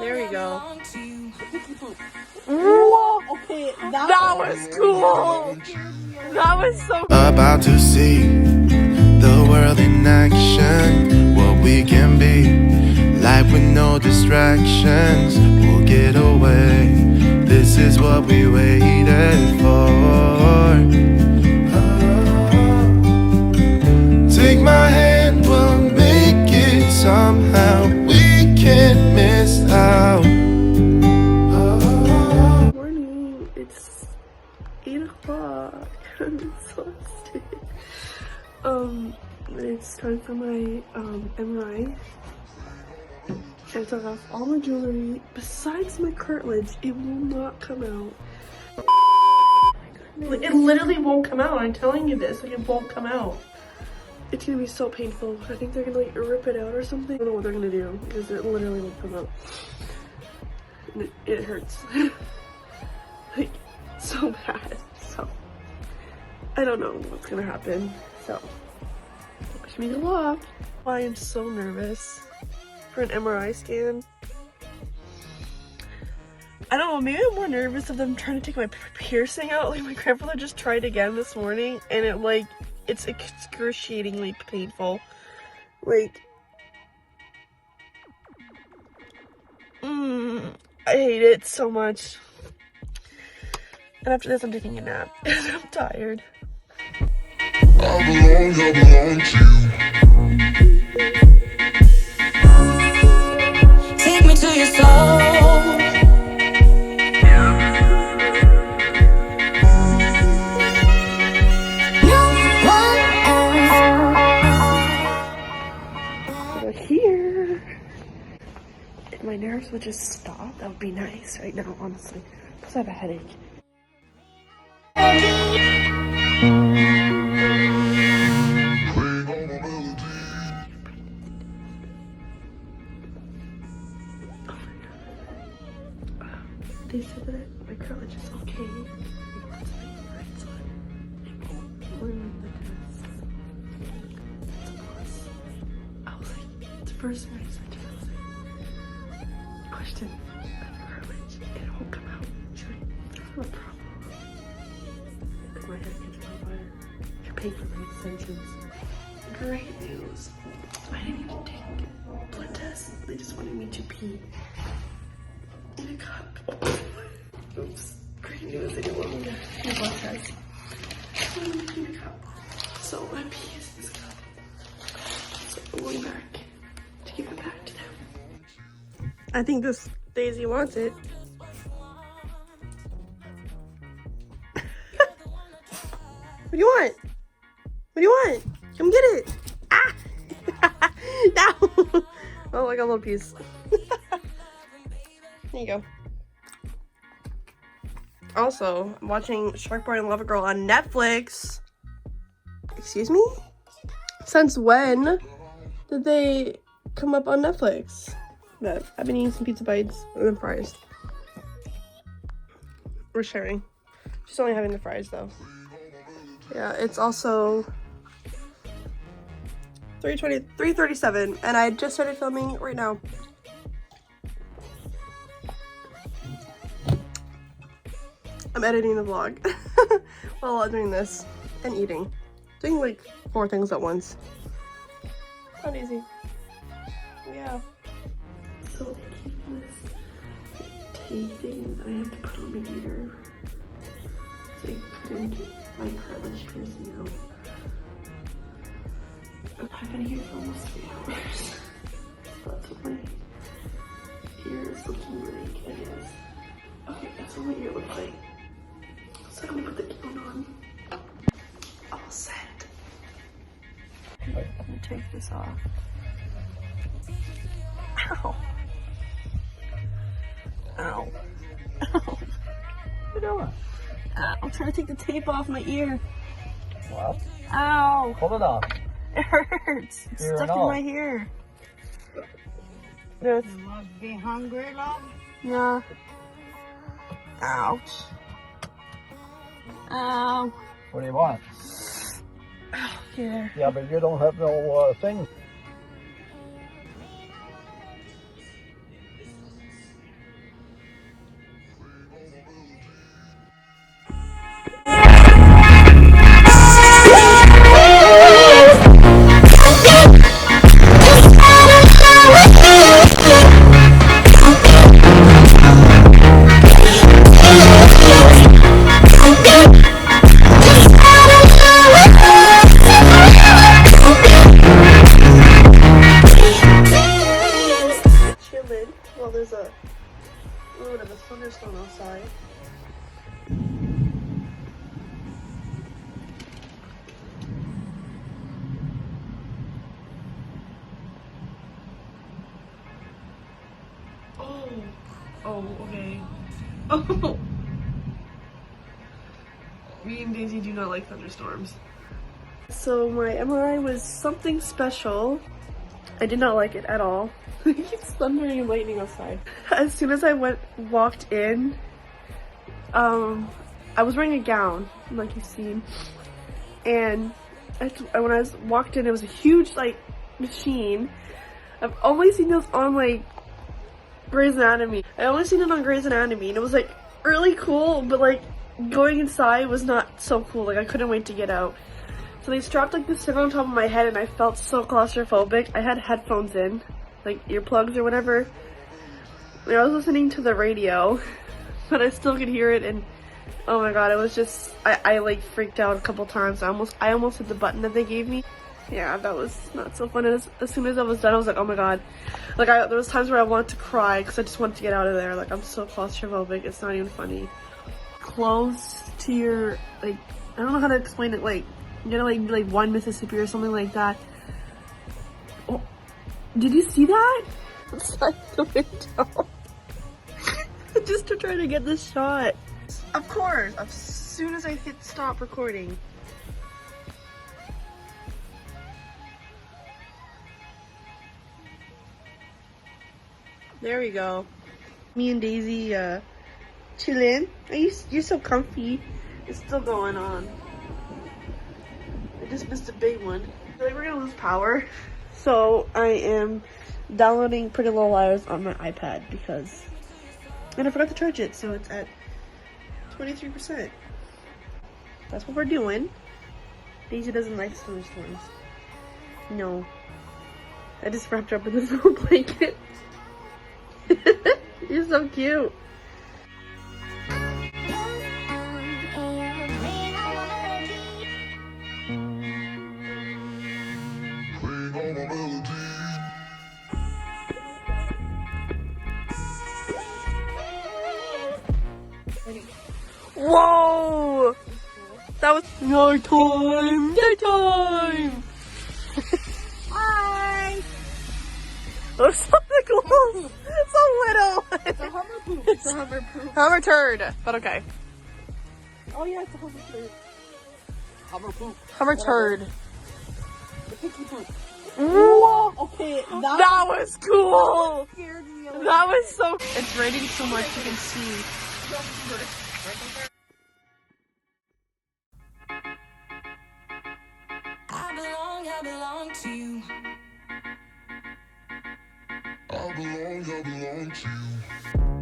There we go. Okay, that was cool. That was so cool. About to see the world in action, what we can be, life with no distractions. We'll get away. This is what we waited for. Take my hand, we'll make it somehow. We can't miss out. Morning. It's 8 o'clock. I'm exhausted. It's time for my MRI. I took off all my jewelry besides my cartilage. It will not come out. Like, it literally won't come out. I'm telling you this. Like, it won't come out. It's gonna be so painful. I think they're gonna like rip it out or something. I don't know what they're gonna do because it literally won't come out. And it hurts. Like, so bad. So, I don't know what's gonna happen. So, wish me good luck. I am so nervous for an MRI scan. I don't know, maybe I'm more nervous of them trying to take my piercing out. Like, my grandfather just tried again this morning and it's excruciatingly painful. Like, I hate it so much. And after this, I'm taking a nap because I'm tired. I belong to you. Take me to your soul. But here, if my nerves would just stop, that would be nice right now, honestly. Plus, I have a headache. They said that my cartilage is okay. So it won't ruin the test. It's a plus. I was like, the first thing I said to her, I was like, question, my cartilage, it won't come out. She's like, that's not a problem. Like, my head gets on fire. You're paying for my extensions. Great news. I didn't even take blood tests. They just wanted me to pee in a cup. Oops. Great news. They didn't want me to do blood tests. They wanted me to pee in a cup. So I pee in this cup. So I'm going back to give it back to them. I think this Daisy wants it. What do you want? What do you want? Come get it. Ah! No! Oh, like a little piece. There you go. Also, I'm watching Shark Boy and Lava Girl on Netflix. Excuse me? Since when did they come up on Netflix? But I've been eating some pizza bites and then fries. We're sharing. She's only having the fries though. Yeah, it's also 3:37, and I just started filming right now. I'm editing the vlog while I'm doing this and eating. Doing like 4 things at once. Not easy. Yeah. So they keep this tape thing that I have to put on my ear. So I couldn't get my cartilage piercing out. I've been here for almost 3 hours. That's what my ear is looking like, I guess. Okay, that's what my ear looks like. So I'm gonna put the canon on. All set. I'm gonna take this off. Ow. Ow. Ow. What you doing? I'm trying to take the tape off my ear. Well, Ow. pull it off. It hurts. It's Ear stuck and in all. my ear. Yes. You must be hungry, love. Yeah. Ouch. Ow. What do you want? Here. Yeah, but you don't have no thing. thunderstorm outside. Oh, okay. Oh. Me and Daisy do not like thunderstorms. So my MRI was something special. I did not like it at all. It's thundering and lightning outside. As soon as I walked in, I was wearing a gown, like you've seen, and when I walked in, it was a huge like machine. I've only seen those on like Grey's Anatomy. I only seen it on Grey's Anatomy, and it was like really cool, but like going inside was not so cool. Like I couldn't wait to get out. So they strapped like this thing on top of my head, and I felt so claustrophobic. I had headphones in, like earplugs or whatever. And I was listening to the radio, but I still could hear it, and oh my god, it was just, I like freaked out a couple times. I almost hit the button that they gave me. Yeah, that was not so fun. As soon as I was done, I was like, oh my god. Like there was times where I wanted to cry because I just wanted to get out of there. Like I'm so claustrophobic, it's not even funny. Close to your, like, I don't know how to explain it, like, you know, like 1 Mississippi or something like that. Oh, did you see that? Outside the window. Just to try to get this shot. Of course, as soon as I hit stop recording. There we go. Me and Daisy chilling. You're so comfy. It's still going on. I just missed a big one. I feel like we're gonna lose power. So I am downloading Pretty Little Liars on my iPad because, and I forgot to charge it, so it's at 23%. That's what we're doing. Daisy doesn't like thunderstorms. No. I just wrapped her up in this little blanket. You're so cute. Whoa! That was nighttime! Nighttime! Hi! That was so cool! So little! It's a hover poop. It's a hover poop. Hover turd, but okay. Oh yeah, it's a hover turd. Hover poop. Hover turd. The pixie poop. Whoa! Okay, That was cool! scared me a little. That was so. It's raining so much you can see. I belong to you. I belong to you.